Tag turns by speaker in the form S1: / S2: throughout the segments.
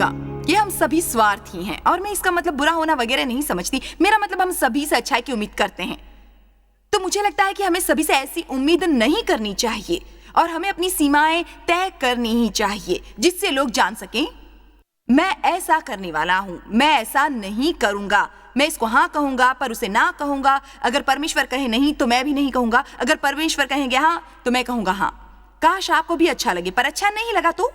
S1: होगा कि हम सभी स्वार्थी हैं, और मैं इसका मतलब बुरा होना वगैरह नहीं समझती। मेरा मतलब हम सभी से अच्छाई की उम्मीद करते हैं। तो मुझे लगता है कि हमें सभी से ऐसी उम्मीद नहीं करनी चाहिए और हमें अपनी सीमाएं तय करनी ही चाहिए, जिससे लोग जान सकें मैं ऐसा करने वाला हूं, मैं ऐसा नहीं करूंगा। मैं इसको हाँ कहूंगा पर उसे ना कहूंगा। अगर परमेश्वर कहे नहीं तो मैं भी नहीं कहूंगा। अगर परमेश्वर कहेंगे हाँ तो मैं कहूंगा हाँ। काश आपको भी अच्छा लगे, पर अच्छा नहीं लगा तो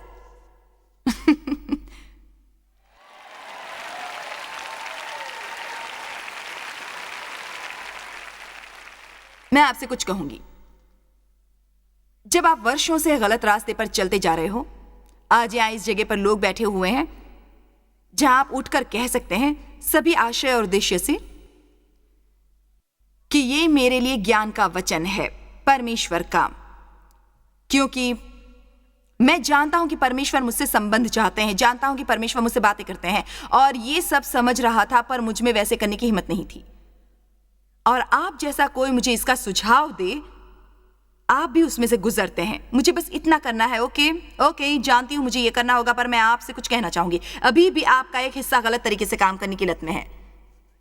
S1: मैं आपसे कुछ कहूंगी। जब आप वर्षों से गलत रास्ते पर चलते जा रहे हो, आज यहाँ इस जगह पर लोग बैठे हुए हैं जहां आप उठकर कह सकते हैं सभी आशय और उद्देश्य से कि ये मेरे लिए ज्ञान का वचन है, परमेश्वर का। क्योंकि मैं जानता हूं कि परमेश्वर मुझसे संबंध चाहते हैं, जानता हूं कि परमेश्वर मुझसे बातें करते हैं, और ये सब समझ रहा था, पर मुझ में वैसे करने की हिम्मत नहीं थी। और आप जैसा कोई मुझे इसका सुझाव दे, आप भी उसमें से गुजरते हैं। मुझे बस इतना करना है। ओके, जानती हूं मुझे ये करना होगा, पर मैं आपसे कुछ कहना चाहूंगी। अभी भी आपका एक हिस्सा गलत तरीके से काम करने की लत में है।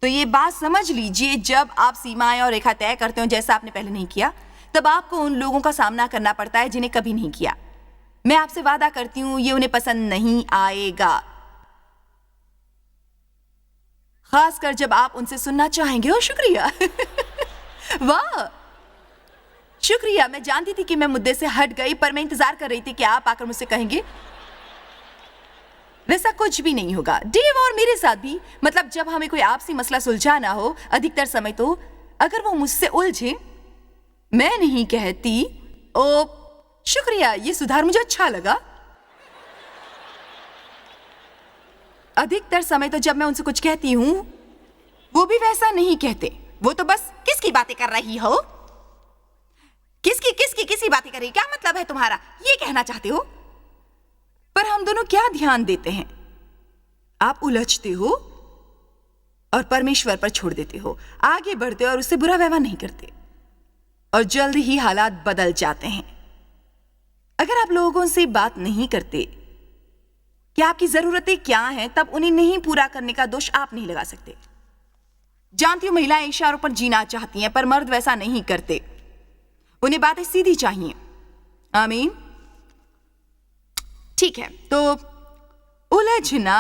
S1: तो ये बात समझ लीजिए, जब आप सीमाएं और रेखा तय करते हो जैसा आपने पहले नहीं किया, तब आपको उन लोगों का सामना करना पड़ता है जिन्हें कभी नहीं किया। मैं आपसे वादा करती हूं ये उन्हें पसंद नहीं आएगा, खासकर जब आप उनसे सुनना चाहेंगे। ओ शुक्रिया वाह शुक्रिया। मैं जानती थी कि मैं मुद्दे से हट गई, पर मैं इंतजार कर रही थी कि आप आकर मुझसे कहेंगे। वैसा कुछ भी नहीं होगा डेव, और मेरे साथ भी। मतलब जब हमें कोई आपसी मसला सुलझाना हो, अधिकतर समय तो अगर वो मुझसे उलझे, मैं नहीं कहती ओ शुक्रिया, ये सुधार मुझे अच्छा लगा। अधिकतर समय तो जब मैं उनसे कुछ कहती हूं, वो भी वैसा नहीं कहते। वो तो बस किसकी बातें कर रही हो, किसी बातें कर रही, क्या मतलब है तुम्हारा, ये कहना चाहते हो। पर हम दोनों क्या ध्यान देते हैं, आप उलझते हो और परमेश्वर पर छोड़ देते हो, आगे बढ़ते हो और उससे बुरा व्यवहार नहीं करते, और जल्द ही हालात बदल जाते हैं। अगर आप लोगों से बात नहीं करते कि आपकी जरूरतें क्या हैं, तब उन्हें नहीं पूरा करने का दोष आप नहीं लगा सकते। जानती हूं महिलाएं इशारों पर जीना चाहती हैं, पर मर्द वैसा नहीं करते। उन्हें बातें सीधी चाहिए। आमीन। ठीक है, तो उलझना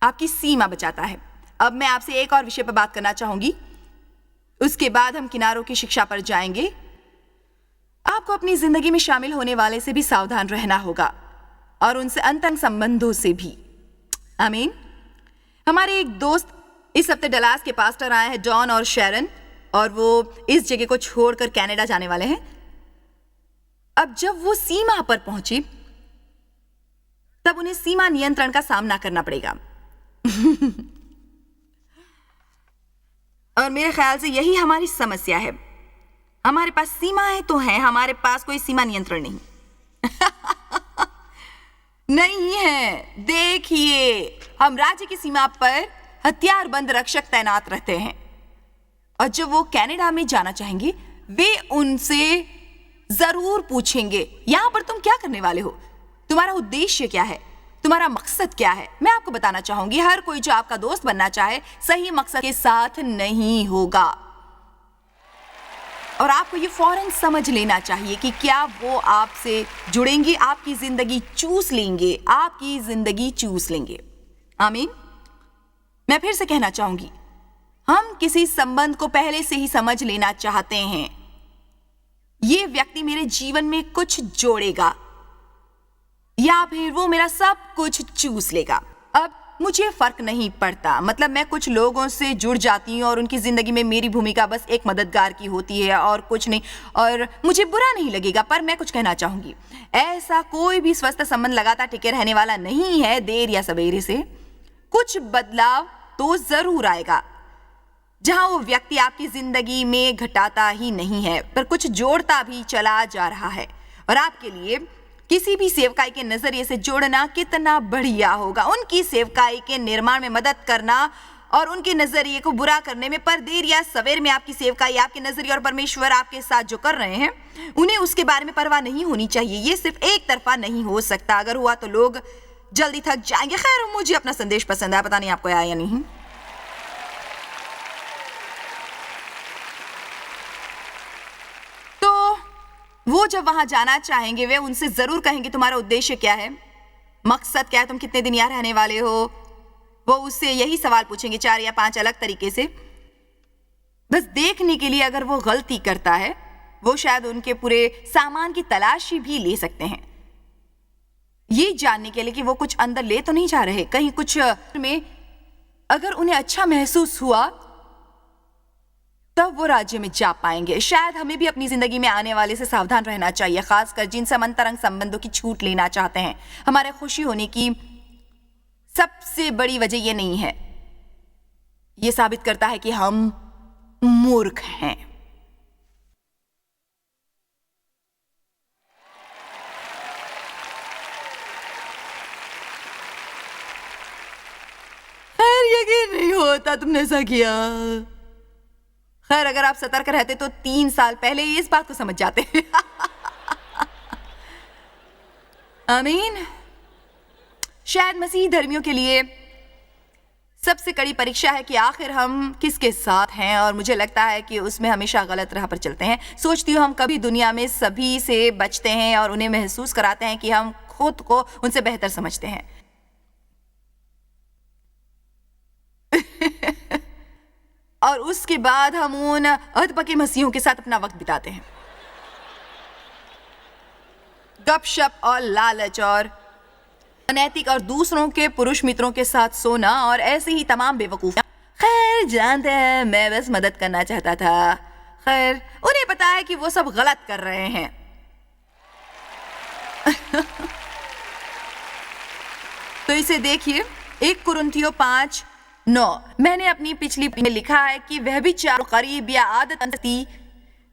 S1: आपकी सीमा बचाता है। अब मैं आपसे एक और विषय पर बात करना चाहूंगी, उसके बाद हम किनारों की शिक्षा पर जाएंगे। आपको अपनी जिंदगी में शामिल होने वाले से भी सावधान रहना होगा, और उनसे अंतरंग संबंधों से भी। आमीन। हमारे एक दोस्त इस हफ्ते डलास के पास्टर आए हैं, डॉन और शेरन, और वो इस जगह को छोड़कर कनाडा जाने वाले हैं। अब जब वो सीमा पर पहुंचे, तब उन्हें सीमा नियंत्रण का सामना करना पड़ेगा और मेरे ख्याल से यही हमारी समस्या है। हमारे पास सीमाएं तो हैं, हमारे पास कोई सीमा नियंत्रण नहीं नहीं है। देखिए, हम राज्य की सीमा पर हथियारबंद रक्षक तैनात रहते हैं, और जब वो कनाडा में जाना चाहेंगे, वे उनसे जरूर पूछेंगे, यहां पर तुम क्या करने वाले हो, तुम्हारा उद्देश्य क्या है, तुम्हारा मकसद क्या है। मैं आपको बताना चाहूंगी, हर कोई जो आपका दोस्त बनना चाहे सही मकसद के साथ नहीं होगा, और आपको ये फौरन समझ लेना चाहिए कि क्या वो आपसे जुड़ेंगे, आपकी जिंदगी चूस लेंगे, आपकी जिंदगी चूस लेंगे। आमीन। मैं फिर से कहना चाहूंगी, हम किसी संबंध को पहले से ही समझ लेना चाहते हैं, ये व्यक्ति मेरे जीवन में कुछ जोड़ेगा या फिर वो मेरा सब कुछ चूस लेगा। अब मुझे फर्क नहीं पड़ता, मतलब मैं कुछ लोगों से जुड़ जाती हूँ और उनकी जिंदगी में मेरी भूमिका बस एक मददगार की होती है और कुछ नहीं, और मुझे बुरा नहीं लगेगा। पर मैं कुछ कहना चाहूंगी, ऐसा कोई भी स्वस्थ संबंध लगातार टिके रहने वाला नहीं है। देर या सवेरे से कुछ बदलाव तो जरूर आएगा, जहां वो व्यक्ति आपकी जिंदगी में घटाता ही नहीं है पर कुछ जोड़ता भी चला जा रहा है। और आपके लिए किसी भी सेवकाई के नजरिए से जोड़ना कितना बढ़िया होगा, उनकी सेवकाई के निर्माण में मदद करना और उनके नजरिए को बुरा करने में। पर देर या सवेर में आपकी सेवकाई, आपके नजरिए और परमेश्वर आपके साथ जो कर रहे हैं, उन्हें उसके बारे में परवाह नहीं होनी चाहिए। ये सिर्फ एक तरफा नहीं हो सकता, अगर हुआ तो लोग जल्दी थक जाएंगे। खैर, मुझे अपना संदेश पसंद आया, पता नहीं आपको आया या नहीं। तो वो जब वहां जाना चाहेंगे, वे उनसे जरूर कहेंगे तुम्हारा उद्देश्य क्या है, मकसद क्या है, तुम कितने दिन यहाँ रहने वाले हो। वो उससे यही सवाल पूछेंगे 4 या 5 अलग तरीके से, बस देखने के लिए। अगर वो गलती करता है, वो शायद उनके पूरे सामान की तलाशी भी ले सकते हैं, ये जानने के लिए कि वो कुछ अंदर ले तो नहीं जा रहे। कहीं कुछ में अगर उन्हें अच्छा महसूस हुआ, तब वो राज्य में जा पाएंगे। शायद हमें भी अपनी जिंदगी में आने वाले से सावधान रहना चाहिए, खासकर जिनसे हम अंतरंग संबंधों की छूट लेना चाहते हैं। हमारे खुशी होने की सबसे बड़ी वजह ये नहीं है, ये साबित करता है कि हम मूर्ख हैं। खैर, यकीन नहीं होता तुमने ऐसा किया। खैर, अगर आप सतर्क रहते तो 3 साल पहले इस बात को समझ जाते। आमीन। शायद मसीही धर्मियों के लिए सबसे कड़ी परीक्षा है कि आखिर हम किसके साथ हैं, और मुझे लगता है कि उसमें हमेशा गलत राह पर चलते हैं। सोचती हूँ हम कभी दुनिया में सभी से बचते हैं और उन्हें महसूस कराते हैं कि हम खुद को उनसे बेहतर समझते हैं। और उसके बाद हम उन अधपके मसीहों के साथ अपना वक्त बिताते हैं, गपशप और लालच और अनैतिक और दूसरों के पुरुष मित्रों के साथ सोना और ऐसे ही तमाम बेवकूफियां। खैर, जानते हैं, मैं बस मदद करना चाहता था। खैर, उन्हें पता है कि वो सब गलत कर रहे हैं। तो इसे देखिए, 1 कुरिन्थियों 5:9। मैंने अपनी पिछली में लिखा है कि व्यभिचार, करीब या आदत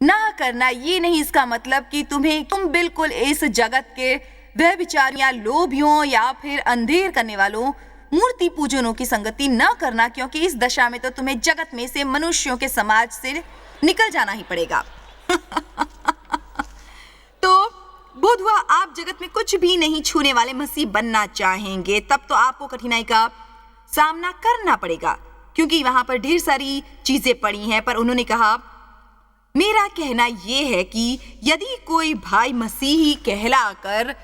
S1: ना करना, ये नहीं इसका मतलब कि तुम बिल्कुल इस जगत के व्यभिचार या लोभियों या फिर अंधेर करने वालों, मूर्ति पूजनों की संगति न करना, क्योंकि इस दशा में तो तुम्हें जगत में से, मनुष्यों के समाज से निकल जाना ही पड़ेगा। तो बोध हुआ आप जगत में कुछ भी नहीं छूने वाले मसीह बनना चाहेंगे, तब तो आपको कठिनाई का सामना करना पड़ेगा, क्योंकि वहां पर ढेर सारी चीजें पड़ी हैं। पर उन्होंने कहा, मेरा कहना यह है कि यदि कोई भाई मसीही कहलाकर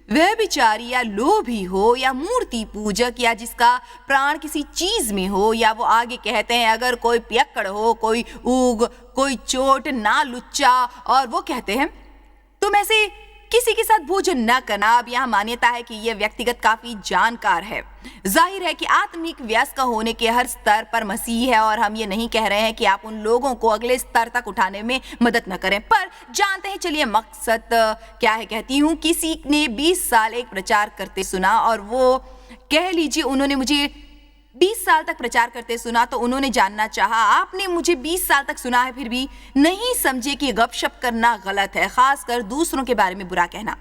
S1: व्यभिचारी या लोभी हो या मूर्ति पूजक या जिसका प्राण किसी चीज में हो, या वो आगे कहते हैं अगर कोई पियक्कड़ हो, कोई ऊग, कोई चोट ना लुच्चा, और वो कहते हैं तुम ऐसे किसी के साथ भोजन न करना। अब यहाँ मान्यता है कि यह व्यक्तिगत काफी जानकार है। जाहिर है कि आत्मिक वयस्क होने के हर स्तर पर मसीह है, और हम ये नहीं कह रहे हैं कि आप उन लोगों को अगले स्तर तक उठाने में मदद न करें, पर जानते हैं, चलिए मकसद क्या है। कहती हूँ, किसी ने 20 साल एक प्रचार करते सुना, और वो कह लीजिए उन्होंने मुझे 20 साल तक प्रचार करते सुना, तो उन्होंने जानना चाहा, आपने मुझे 20 साल तक सुना है, फिर भी नहीं समझे कि गपशप करना गलत है, खासकर दूसरों के बारे में बुरा कहना।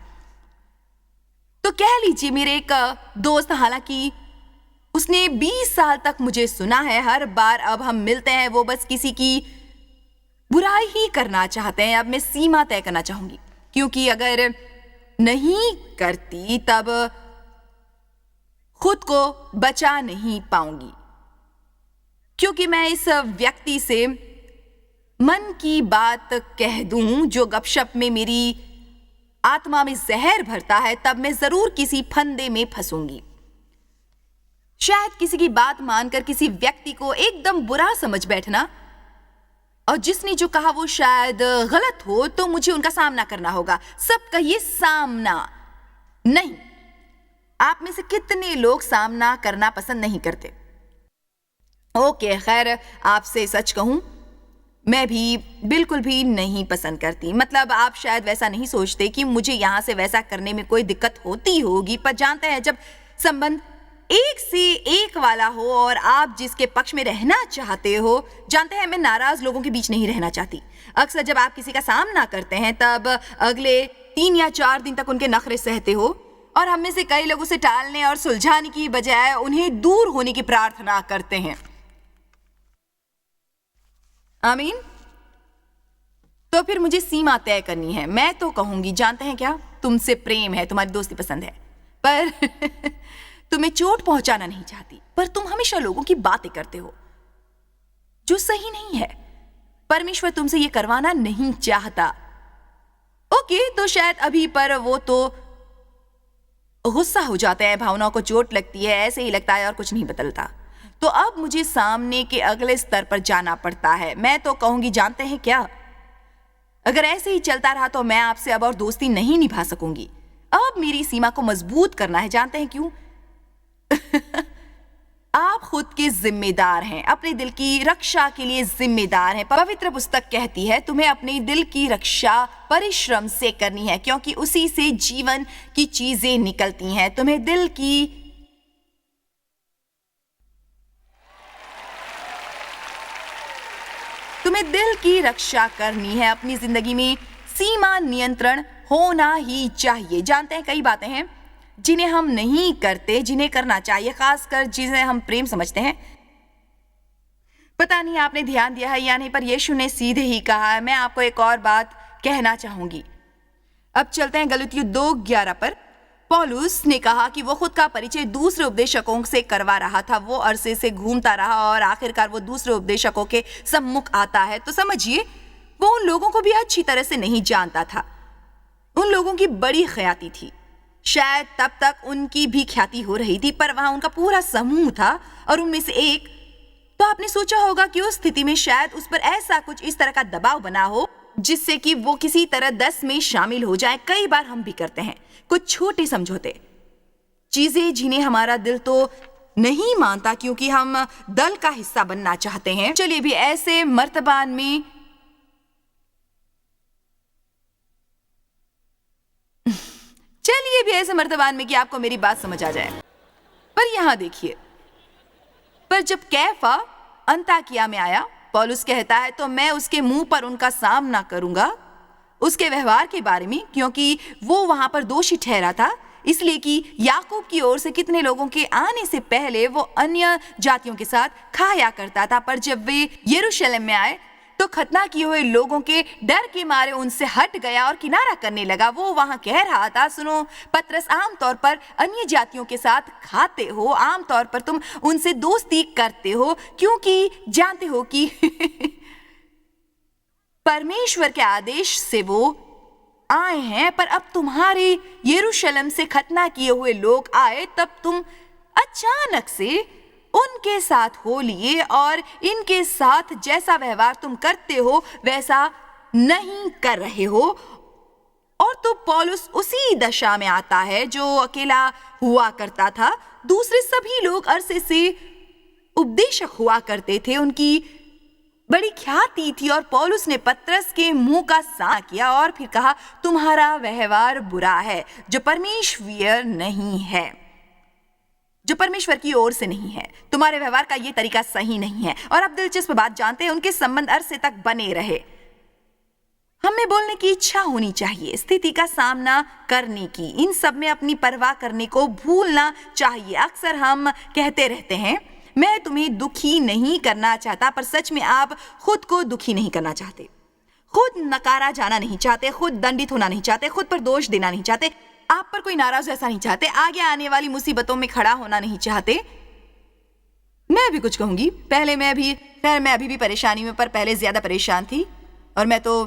S1: तो कह लीजिए मेरे एक दोस्त, हालांकि उसने 20 साल तक मुझे सुना है, हर बार अब हम मिलते हैं वो बस किसी की बुराई ही करना चाहते हैं। अब मैं सीमा तय करना चाहूंगी, क्योंकि अगर नहीं करती तब खुद को बचा नहीं पाऊंगी, क्योंकि मैं इस व्यक्ति से मन की बात कह दूं जो गपशप में मेरी आत्मा में जहर भरता है, तब मैं जरूर किसी फंदे में फंसूंगी। शायद किसी की बात मानकर किसी व्यक्ति को एकदम बुरा समझ बैठना, और जिसने जो कहा वो शायद गलत हो, तो मुझे उनका सामना करना होगा। सब कहिए सामना नहीं। आप में से कितने लोग सामना करना पसंद नहीं करते? ओके, खैर, आपसे सच कहूं, मैं भी बिल्कुल भी नहीं पसंद करती। मतलब आप शायद वैसा नहीं सोचते कि मुझे यहां से वैसा करने में कोई दिक्कत होती होगी, पर जानते हैं, जब संबंध एक से एक वाला हो और आप जिसके पक्ष में रहना चाहते हो, जानते हैं, मैं नाराज लोगों के बीच नहीं रहना चाहती। अक्सर जब आप किसी का सामना करते हैं, तब अगले 3 या 4 दिन तक उनके नखरे सहते हो, और हम में से कई लोग उसे टालने और सुलझाने की बजाय उन्हें दूर होने की प्रार्थना करते हैं। आमीन। तो फिर मुझे सीमा तय करनी है। मैं तो कहूंगी, जानते हैं क्या, तुमसे प्रेम है, तुम्हारी दोस्ती पसंद है, पर तुम्हें चोट पहुंचाना नहीं चाहती, पर तुम हमेशा लोगों की बातें करते हो जो सही नहीं है। परमेश्वर तुमसे ये करवाना नहीं चाहता। ओके, तो शायद अभी पर वो तो गुस्सा हो जाता है, भावनाओं को चोट लगती है, ऐसे ही लगता है और कुछ नहीं बदलता। तो अब मुझे सामने के अगले स्तर पर जाना पड़ता है। मैं तो कहूंगी, जानते हैं क्या, अगर ऐसे ही चलता रहा तो मैं आपसे अब और दोस्ती नहीं निभा सकूंगी। अब मेरी सीमा को मजबूत करना है। जानते हैं क्यों? आप खुद के जिम्मेदार हैं, अपने दिल की रक्षा के लिए जिम्मेदार हैं। पवित्र पुस्तक कहती है तुम्हें अपने दिल की रक्षा परिश्रम से करनी है, क्योंकि उसी से जीवन की चीजें निकलती हैं। तुम्हें दिल की रक्षा करनी है। अपनी जिंदगी में सीमा नियंत्रण होना ही चाहिए। जानते हैं कई बातें हैं जिन्हें हम नहीं करते, जिन्हें करना चाहिए, खासकर जिन्हें हम प्रेम समझते हैं। पता नहीं आपने ध्यान दिया है या नहीं, पर यीशु ने सीधे ही कहा है। मैं आपको एक और बात कहना चाहूंगी। अब चलते हैं गलतियों 2:11 पर। पौलुस ने कहा कि वो खुद का परिचय दूसरे उपदेशकों से करवा रहा था। वो अरसे से घूमता रहा और आखिरकार वो दूसरे उपदेशकों के सम्मुख आता है। तो समझिए, वो उन लोगों को भी अच्छी तरह से नहीं जानता था। उन लोगों की बड़ी ख्याति थी। शायद तब तक उनकी भी ख्याति हो रही थी, पर वहां उनका पूरा समूह था और उनमें से एक। तो आपने सोचा होगा कि उस स्थिति में शायद उस पर ऐसा कुछ इस तरह का दबाव बना हो जिससे कि वो किसी तरह 10 में शामिल हो जाए। कई बार हम भी करते हैं कुछ छोटे समझौते, चीजें जिन्हें हमारा दिल तो नहीं मानता क्योंकि हम दल का हिस्सा बनना चाहते हैं। चलिए भी ऐसे मर्तबान में कि आपको मेरी बात समझ आ जाए। पर यहां देखिए, पर जब कैफा अंताकिया में आया, पौलुस कहता है तो मैं उसके मुंह पर उनका सामना करूंगा उसके व्यवहार के बारे में, क्योंकि वो वहां पर दोषी ठहरा था। इसलिए कि याकूब की ओर से कितने लोगों के आने से पहले वो अन्य जातियों के साथ खाया करता था, पर जब वे यरूशलेम में आए तो खतना किए हुए लोगों के डर के मारे उनसे हट गया और किनारा करने लगा। वो वहां कह रहा था, सुनो पतरस, आमतौर पर अन्य जातियों के साथ खाते हो, आमतौर पर तुम उनसे दोस्ती करते हो क्योंकि जानते हो कि परमेश्वर के आदेश से वो आए हैं, पर अब तुम्हारे यरूशलेम से खतना किए हुए लोग आए, तब तुम अचानक से उनके साथ हो लिए और इनके साथ जैसा व्यवहार तुम करते हो वैसा नहीं कर रहे हो। और तो पौलुस उसी दशा में आता है जो अकेला हुआ करता था। दूसरे सभी लोग अरसे से उपदेशक हुआ करते थे, उनकी बड़ी ख्याति थी, और पौलुस ने पतरस के मुंह का सामना किया और फिर कहा, तुम्हारा व्यवहार बुरा है, जो परमेश्वर नहीं है, जो परमेश्वर की ओर से नहीं है। तुम्हारे व्यवहार का ये तरीका सही नहीं है। और अब दिलचस्प बात जानते हैं, उनके संबंध अरसे तक बने रहे। हमें बोलने की इच्छा होनी चाहिए, स्थिति का सामना करने की, इन सब में अपनी परवाह करने को भूलना चाहिए। अक्सर हम कहते रहते हैं, मैं तुम्हें दुखी नहीं करना चाहता, पर सच में आप खुद को दुखी नहीं करना चाहते, खुद नकारा जाना नहीं चाहते, खुद दंडित होना नहीं चाहते, खुद पर दोष देना नहीं चाहते, आप पर कोई नाराज ऐसा नहीं चाहते, आगे आने वाली मुसीबतों में खड़ा होना नहीं चाहते। मैं भी कुछ कहूंगी, पहले मैं अभी भी परेशानी में, पर पहले ज्यादा परेशान थी और मैं तो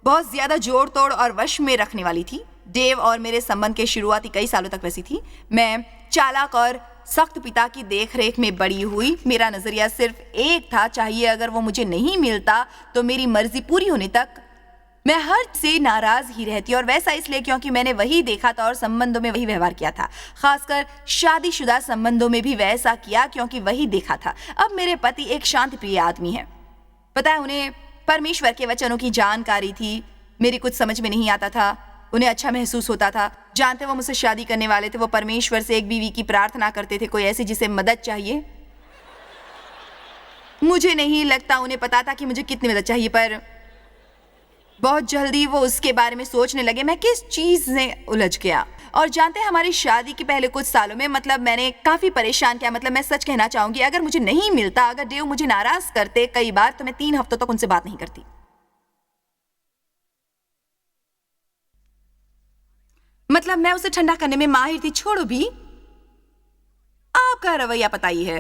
S1: बहुत ज्यादा जोड़ तोड़ और वश में रखने वाली थी। डेव और मेरे संबंध के शुरुआती कई सालों तक वैसी थी। मैं चालाक और सख्त पिता की देखरेख में बड़ी हुई। मेरा नजरिया सिर्फ एक था, चाहिए अगर वो मुझे नहीं मिलता तो मेरी मर्जी पूरी होने तक मैं हर से नाराज ही रहती, और वैसा इसलिए क्योंकि मैंने वही देखा था और संबंधों में वही व्यवहार किया था। खासकर शादीशुदा संबंधों में भी वैसा किया क्योंकि वही देखा था। अब मेरे पति एक शांति प्रिय आदमी है, पता है, उन्हें परमेश्वर के वचनों की जानकारी थी। मेरी कुछ समझ में नहीं आता था, उन्हें अच्छा महसूस होता था। जानते वो मुझसे शादी करने वाले थे, वो परमेश्वर से एक बीवी की प्रार्थना करते थे, कोई ऐसी जिसे मदद चाहिए। मुझे नहीं लगता उन्हें पता था कि मुझे कितनी मदद चाहिए, पर बहुत जल्दी वो उसके बारे में सोचने लगे। मैं किस चीज में उलझ गया। और जानते हैं, हमारी शादी के पहले कुछ सालों में, मतलब मैंने काफी परेशान किया। मतलब मैं सच कहना चाहूंगी, अगर मुझे नहीं मिलता, अगर देव मुझे नाराज करते कई बार, तो मैं 3 हफ्तों तक उनसे बात नहीं करती। मतलब मैं उसे ठंडा करने में माहिर थी। छोड़ो भी, आपका रवैया पता ही है।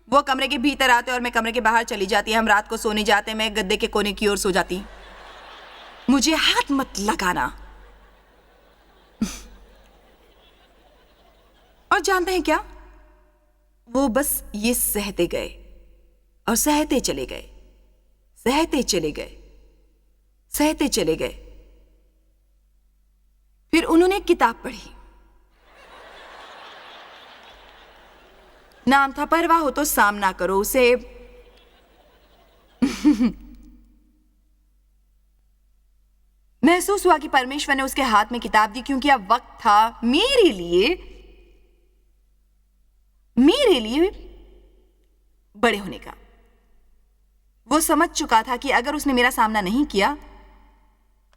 S1: वो कमरे के भीतर आते और मैं कमरे के बाहर चली जाती। हम रात को सोने जाते, मैं गद्दे के कोने की ओर सो जाती। मुझे हाथ मत लगाना। और जानते हैं क्या, वो बस ये सहते गए और सहते चले गए, सहते चले गए, सहते चले गए। फिर उन्होंने एक किताब पढ़ी। नाम था परवाह हो तो सामना करो। उसे महसूस हुआ कि परमेश्वर ने उसके हाथ में किताब दी, क्योंकि अब वक्त था मेरे लिए बड़े होने का। वो समझ चुका था कि अगर उसने मेरा सामना नहीं किया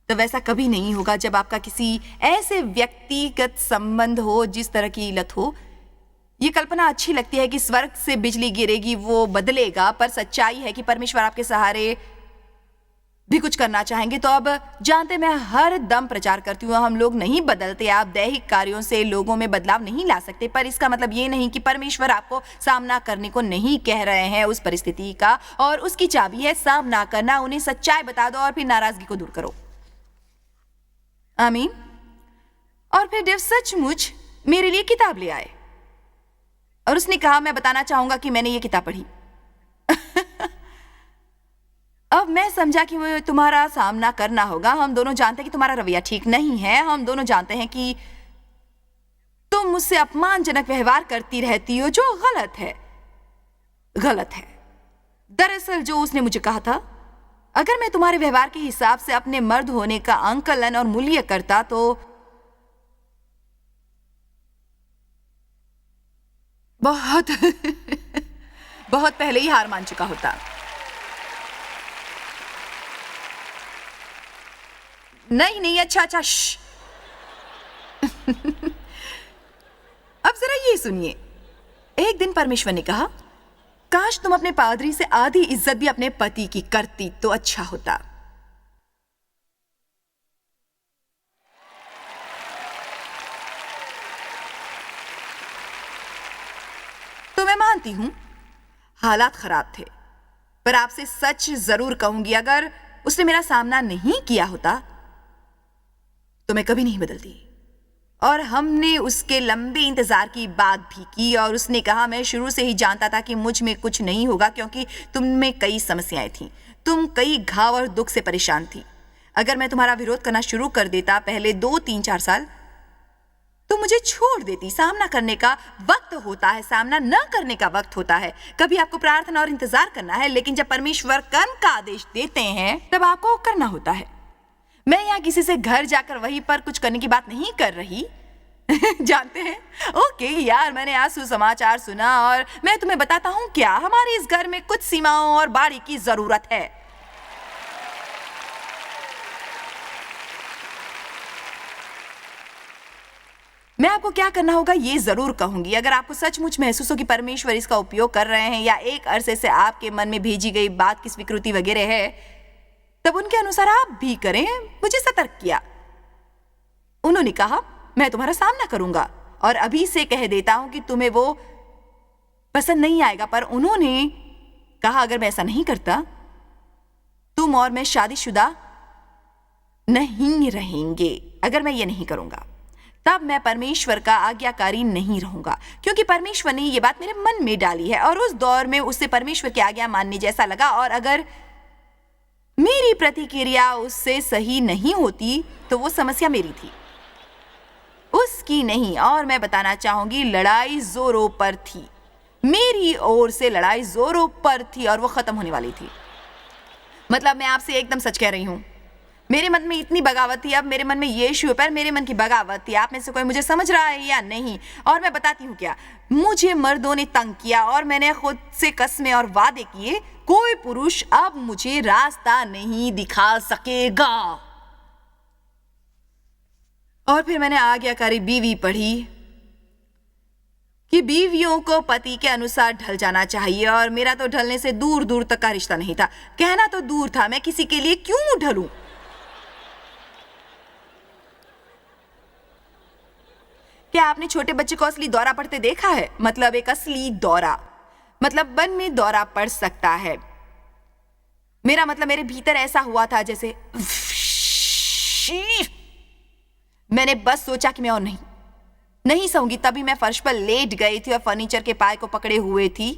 S1: तो वैसा कभी नहीं होगा जब आपका किसी ऐसे व्यक्तिगत संबंध हो जिस तरह की लत हो। ये कल्पना अच्छी लगती है कि स्वर्ग से बिजली गिरेगी, वो बदलेगा, पर सच्चाई है कि परमेश्वर आपके सहारे भी कुछ करना चाहेंगे। तो अब जानते, मैं हर दम प्रचार करती हूँ, हम लोग नहीं बदलते। आप दैहिक कार्यों से लोगों में बदलाव नहीं ला सकते, पर इसका मतलब ये नहीं कि परमेश्वर आपको सामना करने को नहीं कह रहे हैं उस परिस्थिति का। और उसकी चाबी है सामना करना। उन्हें सच्चाई बता दो और फिर नाराजगी को दूर करो। आमीन। और फिर डेव सचमुच मेरे लिए किताब ले आए और उसने कहा, मैं बताना चाहूंगा कि मैंने ये किताब पढ़ी। अब मैं समझा कि वो तुम्हारा सामना करना होगा। हम दोनों जानते हैं कि तुम्हारा रवैया ठीक नहीं है। हम दोनों जानते हैं कि तुम मुझसे अपमानजनक व्यवहार करती रहती हो, जो गलत है, गलत है। दरअसल जो उसने मुझे कहा था, अगर मैं तुम्हारे व्यवहार के हिसाब से अपने मर्द होने का आंकलन और मूल्य करता तो बहुत बहुत पहले ही हार मान चुका होता। नहीं, अच्छा, अब जरा ये सुनिए। एक दिन परमेश्वर ने कहा, काश तुम अपने पादरी से आधी इज्जत भी अपने पति की करती तो अच्छा होता। तो मैं मानती हूं हालात खराब थे, पर आपसे सच जरूर कहूंगी, अगर उसने मेरा सामना नहीं किया होता तो मैं कभी नहीं बदलती। और हमने उसके लंबे इंतजार की बात भी की और उसने कहा, मैं शुरू से ही जानता था कि मुझ में कुछ नहीं होगा, क्योंकि तुम में कई समस्याएं थीं, तुम कई घाव और दुख से परेशान थी। अगर मैं तुम्हारा विरोध करना शुरू कर देता पहले 2, 3, 4 साल, तो मुझे छोड़ देती। सामना करने का वक्त होता है, सामना न करने का वक्त होता है। कभी आपको प्रार्थना और इंतजार करना है, लेकिन जब परमेश्वर कर्म का आदेश देते हैं तब आपको करना होता है। मैं यहाँ किसी से घर जाकर वहीं पर कुछ करने की बात नहीं कर रही। जानते हैं, ओके यार, मैंने आज सुसमाचार सुना और मैं तुम्हें बताता हूँ क्या, हमारे इस घर में कुछ सीमाओं और बाड़ी की जरूरत है। मैं आपको क्या करना होगा ये जरूर कहूंगी। अगर आपको सचमुच महसूस हो कि परमेश्वर इसका उपयोग कर रहे हैं या एक अरसे से आपके मन में भेजी गई बात की स्वीकृति वगैरह है, तब उनके अनुसार आप भी करें। मुझे सतर्क किया। उन्होंने कहा, मैं तुम्हारा सामना करूंगा और अभी से कह देता हूं कि तुम्हें वो पसंद नहीं आएगा। पर उन्होंने कहा, अगर मैं ऐसा नहीं करता तुम और मैं शादीशुदा नहीं रहेंगे। अगर मैं ये नहीं करूंगा तब मैं परमेश्वर का आज्ञाकारी नहीं रहूंगा, क्योंकि परमेश्वर ने ये बात मेरे मन में डाली है और उस दौर में उससे परमेश्वर की आज्ञा मानने जैसा लगा। और अगर मेरी प्रतिक्रिया उससे सही नहीं होती तो वो समस्या मेरी थी, उसकी नहीं। और मैं बताना चाहूंगी, लड़ाई जोरों पर थी, मेरी ओर से लड़ाई जोरों पर थी और वो खत्म होने वाली थी। मतलब मैं आपसे एकदम सच कह रही हूं, मेरे मन में इतनी बगावत थी। अब मेरे मन में यीशु है, पर मेरे मन की बगावत थी। आप में से कोई मुझे समझ रहा है या नहीं? और मैं बताती हूँ क्या, मुझे मर्दों ने तंग किया और मैंने खुद से कस्में और वादे किए, कोई पुरुष अब मुझे रास्ता नहीं दिखा सकेगा। और फिर मैंने आज्ञाकारी बीवी पढ़ी कि बीवियों को पति के अनुसार ढल जाना चाहिए, और मेरा तो ढलने से दूर दूर तक का रिश्ता नहीं था। कहना तो दूर था, मैं किसी के लिए क्यों ढलूं? क्या आपने छोटे बच्चे को असली दौरा पड़ते देखा है? मतलब एक असली दौरा, मतलब मन में दौरा पड़ सकता है। मेरा मतलब मेरे भीतर ऐसा हुआ था जैसे मैंने बस सोचा कि मैं और नहीं सहूंगी। तभी मैं फर्श पर लेट गई थी और फर्नीचर के पाए को पकड़े हुए थी।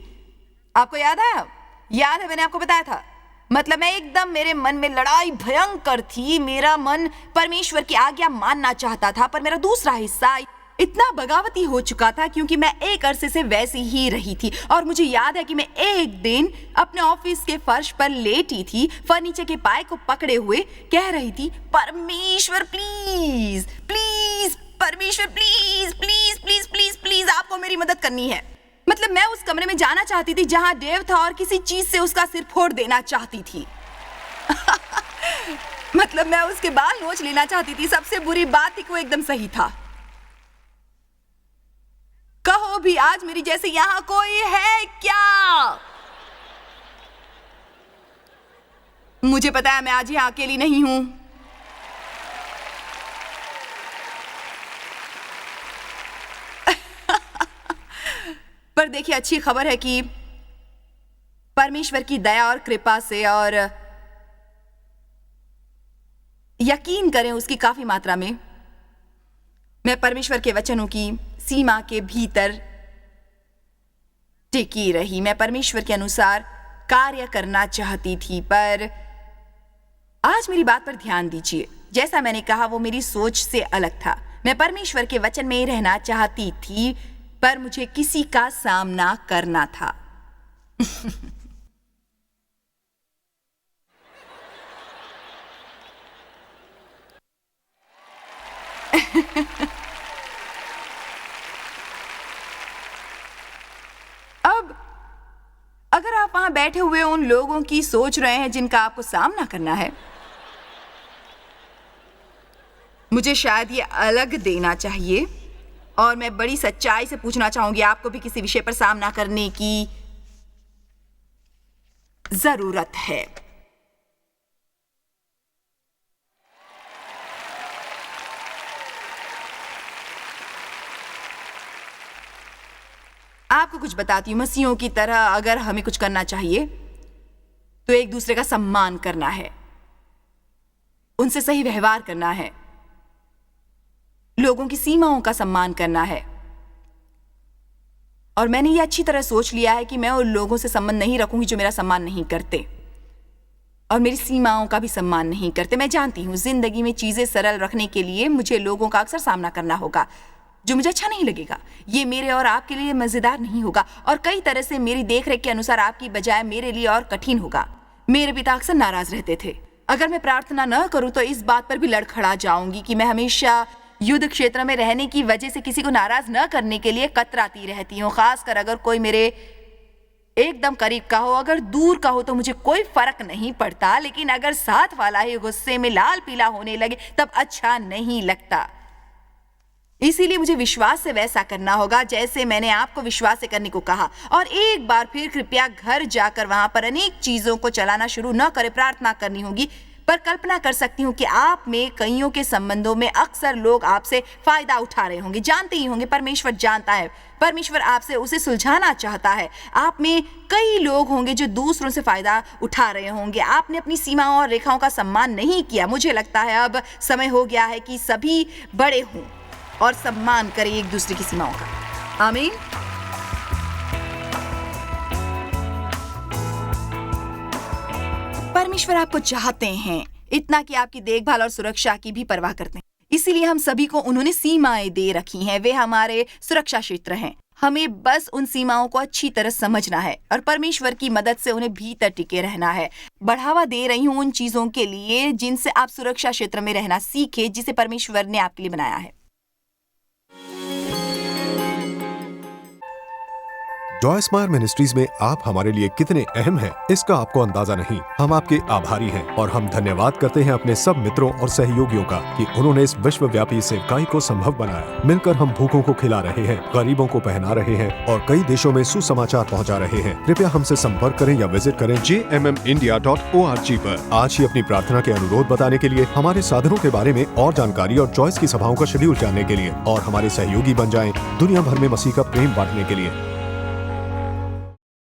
S1: आपको याद आया? याद है, मैंने आपको बताया था। मतलब मैं एकदम, मेरे मन में लड़ाई भयंकर थी। मेरा मन परमेश्वर की आज्ञा मानना चाहता था, पर मेरा दूसरा हिस्सा इतना बगावती हो चुका था क्योंकि मैं एक अरसे से वैसी ही रही थी। और मुझे याद है कि मैं एक दिन अपने ऑफिस के फर्श पर लेटी थी, फर्नीचर के पाए को पकड़े हुए कह रही थी, परमेश्वर प्लीज प्लीज, परमेश्वर please please please please please, आपको मेरी मदद करनी है। मतलब मैं उस कमरे में जाना चाहती थी जहां डेव था और किसी चीज से उसका सिर फोड़ देना चाहती थी। मतलब मैं उसके बाल नोच लेना चाहती थी। सबसे बुरी बात थी कि वो एकदम सही था। कहो भी, आज मेरी जैसे यहां कोई है क्या? मुझे पता है मैं आज यहां अकेली नहीं हूं। पर देखिए, अच्छी खबर है कि परमेश्वर की दया और कृपा से, और यकीन करें उसकी काफी मात्रा में, मैं परमेश्वर के वचनों की सीमा के भीतर टिकी रही। मैं परमेश्वर के अनुसार कार्य करना चाहती थी। पर आज मेरी बात पर ध्यान दीजिए। जैसा मैंने कहा, वो मेरी सोच से अलग था। मैं परमेश्वर के वचन में ही रहना चाहती थी, पर मुझे किसी का सामना करना था। अब अगर आप वहां बैठे हुए उन लोगों की सोच रहे हैं जिनका आपको सामना करना है, मुझे शायद ये अलग देना चाहिए और मैं बड़ी सच्चाई से पूछना चाहूंगी, आपको भी किसी विषय पर सामना करने की जरूरत है। आपको कुछ बताती हूं, मसीहों की तरह अगर हमें कुछ करना चाहिए तो एक दूसरे का सम्मान करना है, उनसे सही व्यवहार करना है, लोगों की सीमाओं का सम्मान करना है। और मैंने ये अच्छी तरह सोच लिया है कि मैं उन लोगों से संबंध नहीं रखूंगी जो मेरा सम्मान नहीं करते और मेरी सीमाओं का भी सम्मान नहीं करते। मैं जानती हूं जिंदगी में चीजें सरल रखने के लिए मुझे लोगों का अक्सर सामना करना होगा जो मुझे अच्छा नहीं लगेगा। ये मेरे और आपके लिए मजेदार नहीं होगा और कई तरह से मेरी देखरेख के अनुसार आपकी बजाय मेरे लिए और कठिन होगा। मेरे पिता अक्सर नाराज रहते थे। अगर मैं प्रार्थना न करूं तो इस बात पर भी लड़खड़ा जाऊंगी कि मैं हमेशा युद्ध क्षेत्र में रहने की वजह से किसी को नाराज न करने के लिए कतराती रहती हूँ, खासकर अगर कोई मेरे एकदम करीब का हो। अगर दूर का हो तो मुझे कोई फर्क नहीं पड़ता, लेकिन अगर साथ वाला ही गुस्से में लाल पीला होने लगे तब अच्छा नहीं लगता। इसीलिए मुझे विश्वास से वैसा करना होगा जैसे मैंने आपको विश्वास से करने को कहा। और एक बार फिर कृपया घर जाकर वहां पर अनेक चीजों को चलाना शुरू न करें। प्रार्थना करनी होगी, पर कल्पना कर सकती हूँ कि आप में कईयों के संबंधों में अक्सर लोग आपसे फायदा उठा रहे होंगे। जानते ही होंगे, परमेश्वर जानता है, परमेश्वर आपसे उसे सुलझाना चाहता है। आप में कई लोग होंगे जो दूसरों से फायदा उठा रहे होंगे। आपने अपनी सीमाओं और रेखाओं का सम्मान नहीं किया। मुझे लगता है अब समय हो गया है कि सभी बड़े हों और सम्मान करें एक दूसरे की सीमाओं का। आमीन। परमेश्वर आपको चाहते हैं, इतना कि आपकी देखभाल और सुरक्षा की भी परवाह करते हैं। इसीलिए हम सभी को उन्होंने सीमाएं दे रखी हैं। वे हमारे सुरक्षा क्षेत्र हैं। हमें बस उन सीमाओं को अच्छी तरह समझना है और परमेश्वर की मदद से उन्हें भीतर टिके रहना है। बढ़ावा दे रही हूं उन चीजों के लिए जिनसे आप सुरक्षा क्षेत्र में रहना सीखे, जिसे परमेश्वर ने आपके लिए बनाया है।
S2: जॉय स्मायर मिनिस्ट्रीज में आप हमारे लिए कितने अहम हैं, इसका आपको अंदाजा नहीं। हम आपके आभारी हैं और हम धन्यवाद करते हैं अपने सब मित्रों और सहयोगियों का कि उन्होंने इस विश्वव्यापी सेवकाई को संभव बनाया। मिलकर हम भूखों को खिला रहे हैं, गरीबों को पहना रहे हैं और कई देशों में सुसमाचार पहुंचा रहे हैं। कृपया हमसे संपर्क करें या विजिट करें jmmindia.org पर। आज ही अपनी प्रार्थना के अनुरोध बताने के लिए, हमारे साधनों के बारे में और जानकारी और जॉयस की सभाओं का शेड्यूल जानने के लिए और हमारे सहयोगी बन जाएं दुनिया भर में मसीह का प्रेम बांटने के लिए।